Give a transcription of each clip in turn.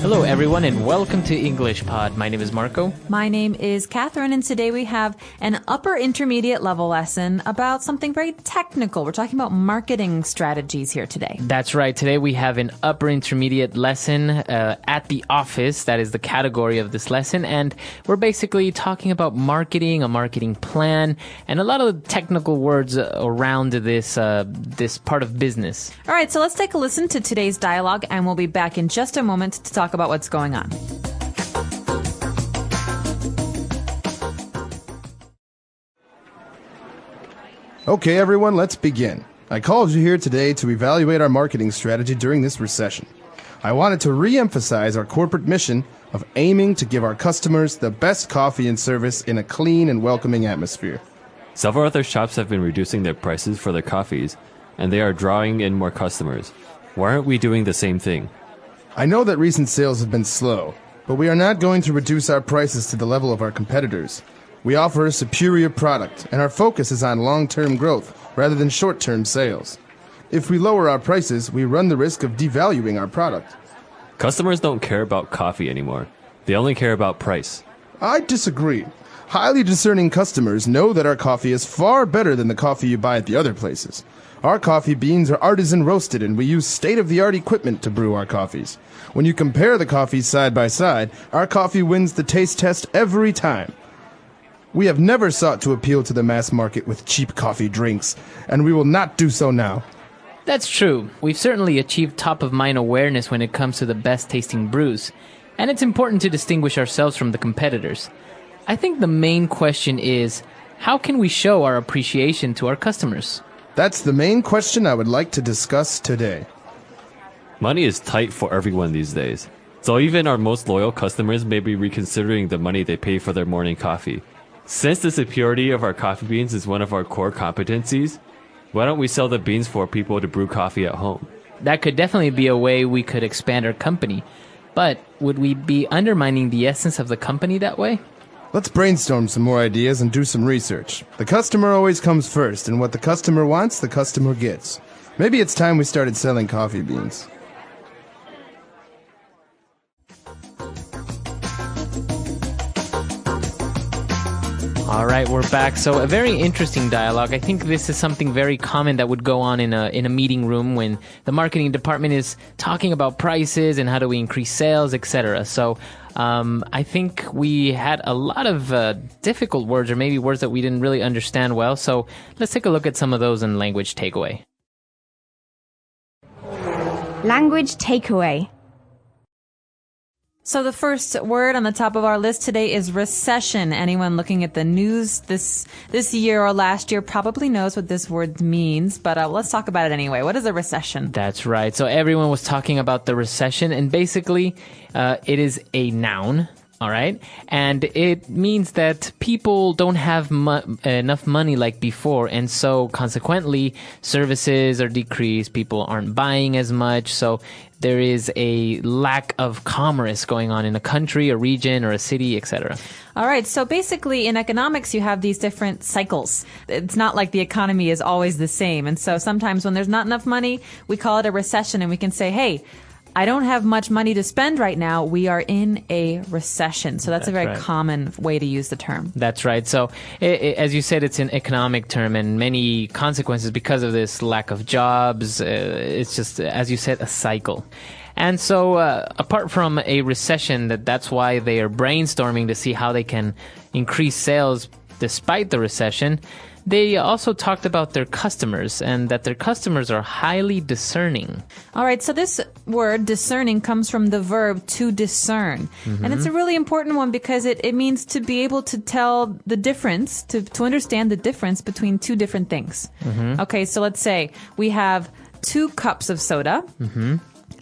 Hello, everyone, and welcome to EnglishPod. My name is Marco. My name is Catherine, and today we have an upper intermediate level lesson about something very technical. We're talking about marketing strategies here today. That's right. Today we have an upper intermediate lesson at the office. That is the category of this lesson. And we're basically talking about marketing, a marketing plan, and a lot of technical words around this part of business. All right, so let's take a listen to today's dialogue, and we'll be back in just a moment to talk about what's going on. Okay, everyone, let's begin. I called you here today to evaluate our marketing strategy during this recession. I wanted to re-emphasize our corporate mission of aiming to give our customers the best coffee and service in a clean and welcoming atmosphere. Several other shops have been reducing their prices for their coffees, and they are drawing in more customers. Why aren't we doing the same thing? I know that recent sales have been slow, but we are not going to reduce our prices to the level of our competitors. We offer a superior product, and our focus is on long-term growth rather than short-term sales. If we lower our prices, we run the risk of devaluing our product. Customers don't care about coffee anymore. They only care about price. I disagree. Highly discerning customers know that our coffee is far better than the coffee you buy at the other places. Our coffee beans are artisan roasted, and we use state-of-the-art equipment to brew our coffees. When you compare the coffees side by side, our coffee wins the taste test every time. We have never sought to appeal to the mass market with cheap coffee drinks, and we will not do so now. That's true. We've certainly achieved top-of-mind awareness when it comes to the best-tasting brews, and it's important to distinguish ourselves from the competitors. I think the main question is, how can we show our appreciation to our customers? That's the main question I would like to discuss today. Money is tight for everyone these days. So even our most loyal customers may be reconsidering the money they pay for their morning coffee. Since the superiority of our coffee beans is one of our core competencies, why don't we sell the beans for people to brew coffee at home? That could definitely be a way we could expand our company. But would we be undermining the essence of the company that way? Let's brainstorm some more ideas and do some research. The customer always comes first, and what the customer wants, the customer gets. Maybe it's time we started selling coffee beans. All right, we're back. So a very interesting dialogue. I think this is something very common that would go on in a meeting room when the marketing department is talking about prices and how do we increase sales, etc. So I think we had a lot of difficult words, or maybe words that we didn't really understand well. So let's take a look at some of those in language takeaway. Language takeaway. So the first word on the top of our list today is recession. Anyone looking at the news this year or last year probably knows what this word means, but let's talk about it anyway. What is a recession? That's right. So everyone was talking about the recession, and basically it is a noun. All right. And it means that people don't have enough money like before. And so consequently, services are decreased. People aren't buying as much. So there is a lack of commerce going on in a country, a region, or a city, etc. All right. So basically, in economics, you have these different cycles. It's not like the economy is always the same. And so sometimes when there's not enough money, we call it a recession, and we can say, hey, I don't have much money to spend right now. We are in a recession. So that's a very common way to use the term. That's right. So as you said, it's an economic term, and many consequences because of this lack of jobs. It's just, as you said, a cycle. And so apart from a recession, that's why they are brainstorming to see how they can increase sales despite the recession. They also talked about their customers and that their customers are highly discerning. All right, so this word, discerning, comes from the verb to discern. Mm-hmm. And it's a really important one because it means to be able to tell the difference, to understand the difference between two different things. Mm-hmm. Okay, so let's say we have 2 cups of soda. Mm-hmm.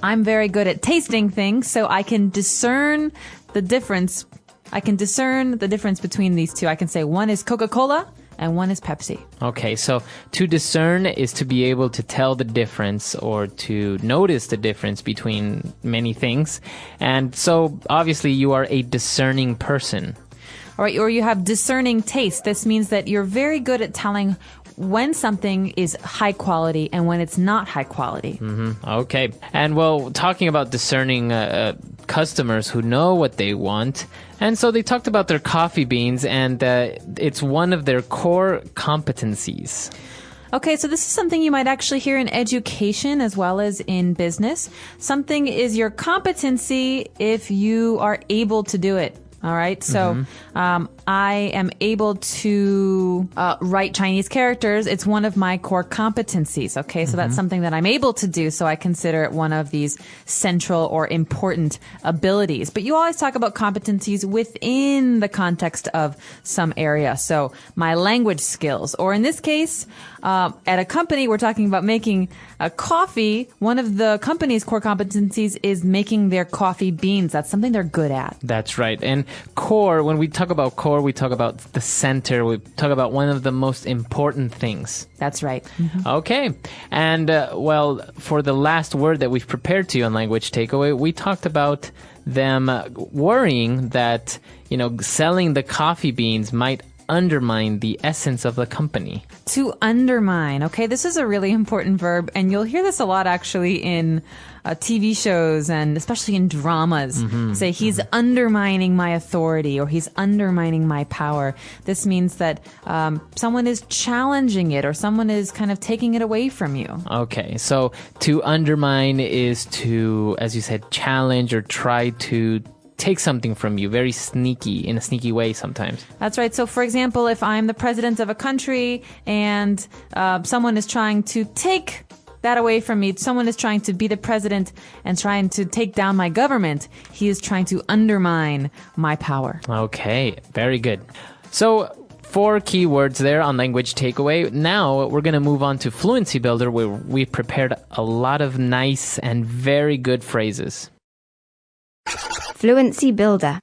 I'm very good at tasting things, so I can discern the difference. I can discern the difference between these two. I can say one is Coca-Cola and one is Pepsi. Okay, so to discern is to be able to tell the difference or to notice the difference between many things. And so obviously you are a discerning person. All right, or you have discerning taste. This means that you're very good at telling when something is high quality and when it's not high quality. Mm-hmm. Okay. And well, talking about discerning customers who know what they want. And so they talked about their coffee beans, and it's one of their core competencies. Okay, so this is something you might actually hear in education as well as in business. Something is your competency if you are able to do it. All right. So, I am able to write Chinese characters. It's one of my core competencies. Okay. So that's something that I'm able to do. So I consider it one of these central or important abilities. But you always talk about competencies within the context of some area. So my language skills, or in this case, at a company, we're talking about making a coffee. One of the company's core competencies is making their coffee beans. That's something they're good at. That's right. And core, when we talk about core, we talk about the center. We talk about one of the most important things. That's right. Okay. And, well, for the last word that we've prepared to you on Language Takeaway, we talked about them worrying that, selling the coffee beans might undermine the essence of the company. To undermine. Okay, this is a really important verb, and you'll hear this a lot actually in TV shows and especially in dramas. Say, he's undermining my authority, or he's undermining my power. This means that someone is challenging it, or someone is kind of taking it away from you. Okay, so to undermine is to, as you said, challenge or try to take something from you, very sneaky, in a sneaky way sometimes. That's right. So, for example, if I'm the president of a country and someone is trying to take that away from me, someone is trying to be the president and trying to take down my government, he is trying to undermine my power. Okay, very good. So, 4 key words there on Language Takeaway. Now we're going to move on to Fluency Builder, where we prepared a lot of nice and very good phrases. Fluency Builder.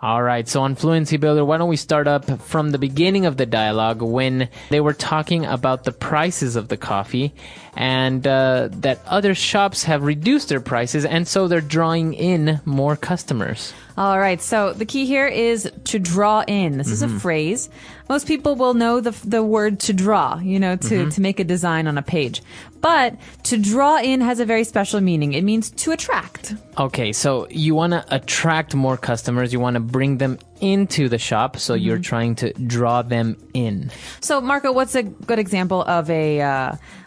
All right, so on Fluency Builder, why don't we start up from the beginning of the dialogue when they were talking about the prices of the coffee, and that other shops have reduced their prices, and so they're drawing in more customers. All right, so the key here is to draw in. This is a phrase. Most people will know the word to draw, to make a design on a page. But to draw in has a very special meaning. It means to attract. Okay, so you want to attract more customers. You want to bring them into the shop, so you're trying to draw them in. So, Marco, what's a good example of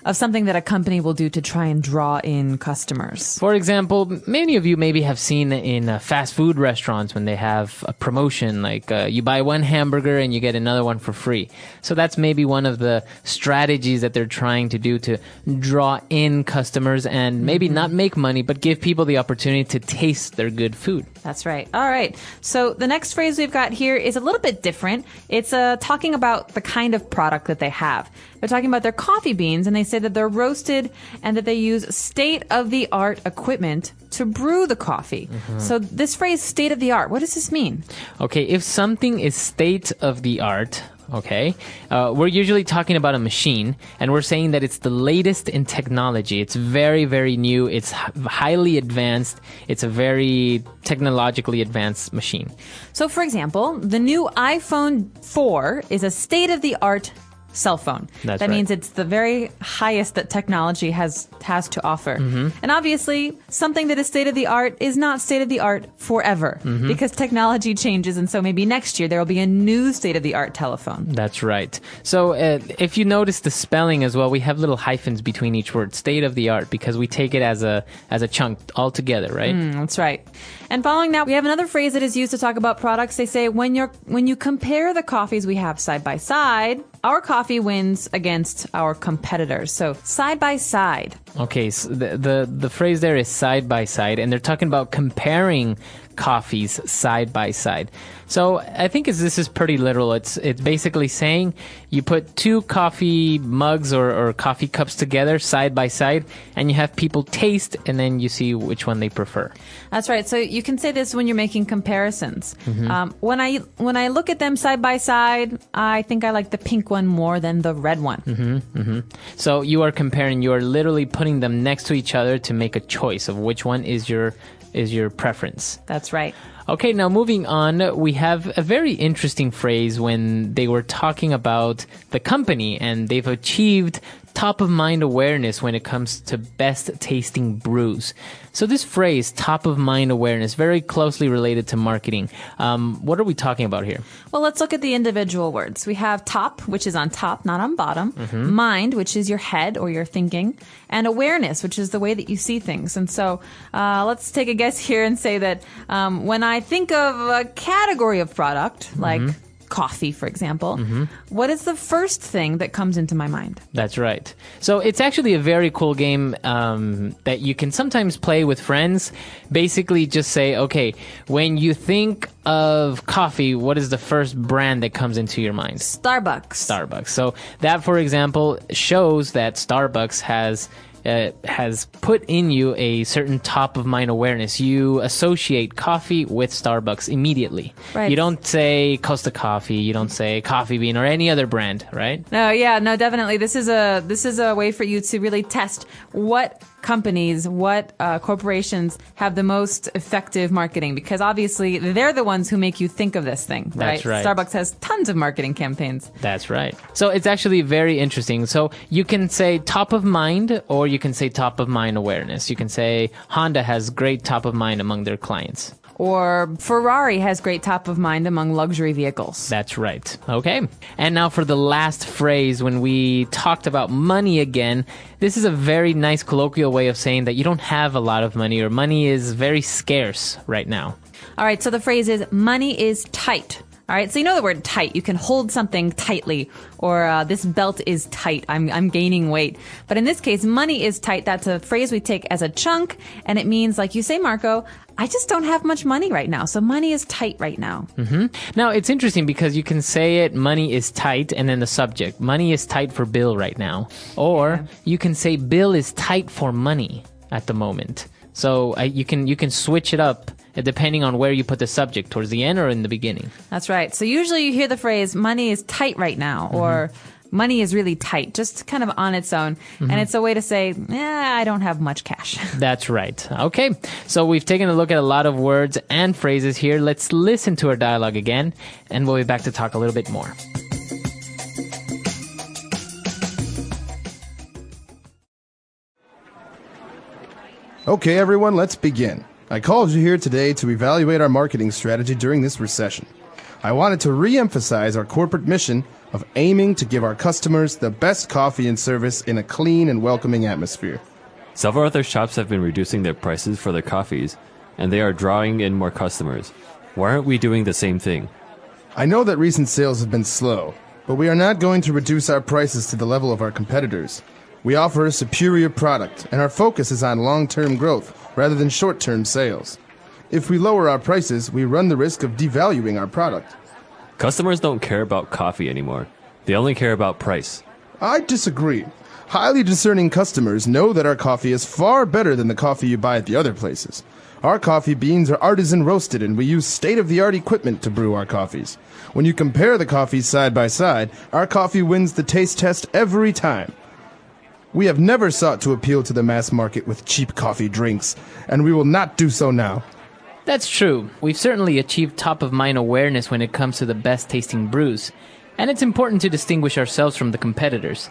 of something that a company will do to try and draw in customers? For example, many of you maybe have seen in fast food restaurants when they have a promotion, like you buy one hamburger and you get another one for free. So that's maybe one of the strategies that they're trying to do to draw in customers and maybe not make money, but give people the opportunity to taste their good food. That's right. All right. So the next phrase we've got here is a little bit different. It's talking about the kind of product that they have. They're talking about their coffee beans, and they say that they're roasted and that they use state-of-the-art equipment to brew the coffee. So this phrase, state-of-the-art, what does this mean? Okay, if something is state-of-the-art, okay, we're usually talking about a machine, and we're saying that it's the latest in technology. It's very, very new. It's highly advanced. It's a very technologically advanced machine. So, for example, the new iPhone 4 is a state-of-the-art cell phone. That means it's the very highest that technology has to offer. And obviously, something that is state-of-the-art is not state-of-the-art forever, because technology changes, and so maybe next year there will be a new state-of-the-art telephone. That's right. So if you notice the spelling as well, we have little hyphens between each word, state-of-the-art, because we take it as a chunk all together, right? That's right. And following that, we have another phrase that is used to talk about products. They say when you compare the coffees we have side by side, our coffee wins against our competitors. So side by side. Okay, so the phrase there is side by side, and they're talking about comparing coffees side by side. So I think this is pretty literal. It's basically saying you put 2 coffee mugs or coffee cups together side by side, and you have people taste, and then you see which one they prefer. That's right. So you can say this when you're making comparisons. When I look at them side by side, I think I like the pink one more than the red one. So you are comparing. You are literally putting them next to each other to make a choice of which one is your preference. That's right. Okay, now moving on, we have a very interesting phrase when they were talking about the company and they've achieved top of mind awareness when it comes to best tasting brews. So this phrase, top of mind awareness, very closely related to marketing. What are we talking about here? Well, let's look at the individual words. We have top, which is on top, not on bottom. Mind, which is your head or your thinking. And awareness, which is the way that you see things. And so let's take a guess here and say that when I think of a category of product, like coffee, for example, what is the first thing that comes into my mind? That's right. So it's actually a very cool game that you can sometimes play with friends. Basically, just say, okay, when you think of coffee, what is the first brand that comes into your mind? Starbucks. So that, for example, shows that Starbucks has put in you a certain top of mind awareness. You associate coffee with Starbucks immediately. Right. You don't say Costa Coffee, you don't say Coffee Bean or any other brand, right? No, definitely. This is a way for you to really test what companies, what corporations have the most effective marketing, because obviously they're the ones who make you think of this thing, right? That's right. Starbucks has tons of marketing campaigns. That's right. So it's actually very interesting. So you can say top of mind, or you can say top of mind awareness. You can say Honda has great top of mind among their clients. Or Ferrari has great top of mind among luxury vehicles. That's right. Okay. And now for the last phrase, when we talked about money again, this is a very nice colloquial way of saying that you don't have a lot of money, or money is very scarce right now. All right, so the phrase is money is tight. All right, so you know the word tight. You can hold something tightly, or this belt is tight. I'm gaining weight. But in this case, money is tight. That's a phrase we take as a chunk, and it means, like you say, Marco, I just don't have much money right now. So money is tight right now. Now, it's interesting because you can say it, money is tight, and then the subject. Money is tight for Bill right now. Or you can say Bill is tight for money at the moment. So you can switch it up depending on where you put the subject, towards the end or in the beginning. That's right. So usually you hear the phrase money is tight right now, or money is really tight, just kind of on its own. And it's a way to say, I don't have much cash. That's right. Okay. So we've taken a look at a lot of words and phrases here. Let's listen to our dialogue again, and we'll be back to talk a little bit more. Okay, everyone, let's begin. I called you here today to evaluate our marketing strategy during this recession. I wanted to re-emphasize our corporate mission of aiming to give our customers the best coffee and service in a clean and welcoming atmosphere. Several other shops have been reducing their prices for their coffees, and they are drawing in more customers. Why aren't we doing the same thing? I know that recent sales have been slow, but we are not going to reduce our prices to the level of our competitors. We offer a superior product, and our focus is on long-term growth rather than short-term sales. If we lower our prices, we run the risk of devaluing our product. Customers don't care about coffee anymore. They only care about price. I disagree. Highly discerning customers know that our coffee is far better than the coffee you buy at the other places. Our coffee beans are artisan roasted, and we use state-of-the-art equipment to brew our coffees. When you compare the coffees side by side, our coffee wins the taste test every time. We have never sought to appeal to the mass market with cheap coffee drinks, and we will not do so now. That's true. We've certainly achieved top-of-mind awareness when it comes to the best-tasting brews, and it's important to distinguish ourselves from the competitors.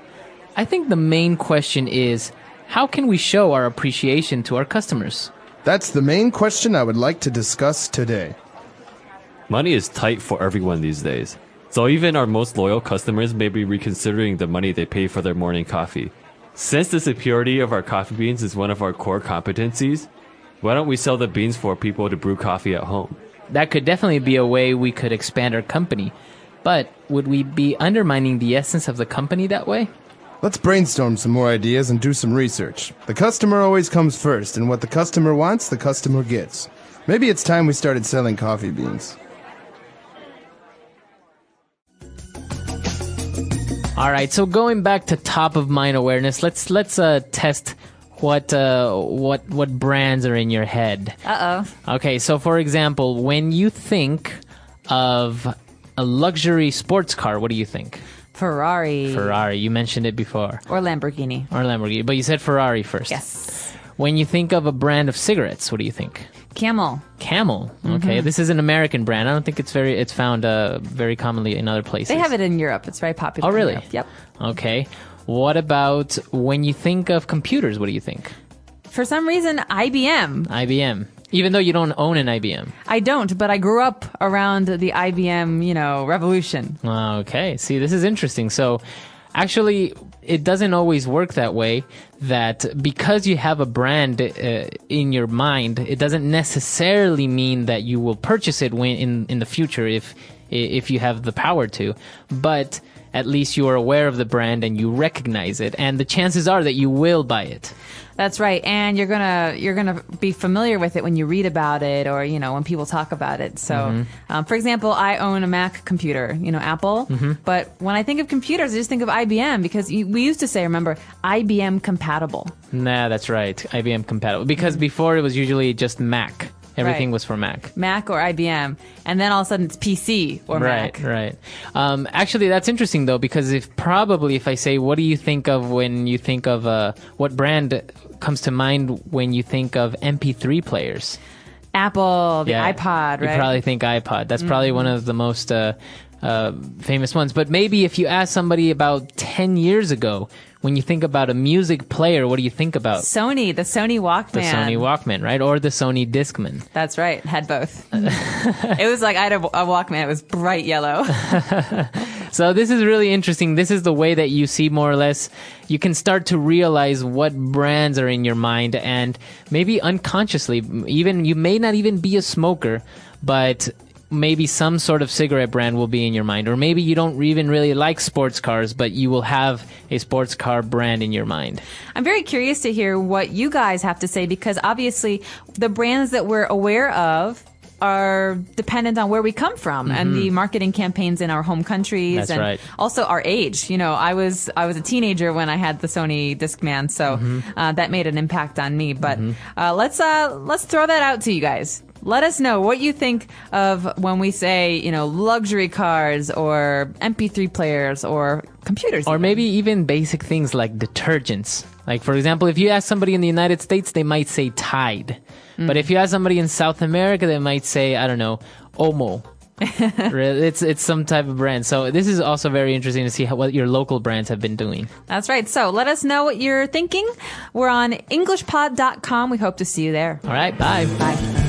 I think the main question is, how can we show our appreciation to our customers? That's the main question I would like to discuss today. Money is tight for everyone these days. So even our most loyal customers may be reconsidering the money they pay for their morning coffee. Since the superiority of our coffee beans is one of our core competencies, why don't we sell the beans for people to brew coffee at home? That could definitely be a way we could expand our company. But would we be undermining the essence of the company that way? Let's brainstorm some more ideas and do some research. The customer always comes first, and what the customer wants, the customer gets. Maybe it's time we started selling coffee beans. All right, so going back to top of mind awareness, let's test what brands are in your head. Okay, so for example, when you think of a luxury sports car, what do you think? Ferrari. Ferrari, you mentioned it before. Or Lamborghini. Or Lamborghini, but you said Ferrari first. Yes. When you think of a brand of cigarettes, what do you think? Camel. Camel. Okay, this is an American brand. I don't think it's found very commonly in other places. They have it in Europe. It's very popular. Oh, really? in Europe. Yep. Okay. What about when you think of computers? What do you think? For some reason, IBM. IBM. Even though you don't own an IBM. I don't, but I grew up around the IBM, revolution. Okay. See, this is interesting. So, actually, it doesn't always work that way, that because you have a brand in your mind, it doesn't necessarily mean that you will purchase it in the future if you have the power to. But at least you are aware of the brand and you recognize it, and the chances are that you will buy it. That's right, and you're gonna be familiar with it when you read about it, or when people talk about it. So, for example, I own a Mac computer, Apple. But when I think of computers, I just think of IBM because we used to say, remember, IBM compatible. Nah, that's right, IBM compatible. Because before it was usually just Mac. Everything was for Mac. Mac or IBM. And then all of a sudden it's PC or Mac. Right. Actually, that's interesting, though, because if I say, what do you think of when you think of what brand comes to mind when you think of MP3 players? Apple, the iPod, right? You probably think iPod. That's probably one of the most famous ones. But maybe if you ask somebody about 10 years ago, when you think about a music player, what do you think about? The Sony Walkman. The Sony Walkman, right? Or the Sony Discman. That's right. Had both. It was like I had a Walkman. It was bright yellow. So this is really interesting. This is the way that you see more or less. You can start to realize what brands are in your mind, and maybe unconsciously, even you may not even be a smoker, but maybe some sort of cigarette brand will be in your mind. Or maybe you don't even really like sports cars, but you will have a sports car brand in your mind. I'm very curious to hear what you guys have to say, because obviously the brands that we're aware of are dependent on where we come from and the marketing campaigns in our home countries. That's and right. Also our age. I was a teenager when I had the Sony Discman, so that made an impact on me. But let's throw that out to you guys. Let us know what you think of when we say, luxury cars or MP3 players or computers. Or maybe even basic things like detergents. Like, for example, if you ask somebody in the United States, they might say Tide. But if you ask somebody in South America, they might say, I don't know, Omo. It's some type of brand. So this is also very interesting to see what your local brands have been doing. That's right. So let us know what you're thinking. We're on EnglishPod.com. We hope to see you there. All right. Bye. Bye.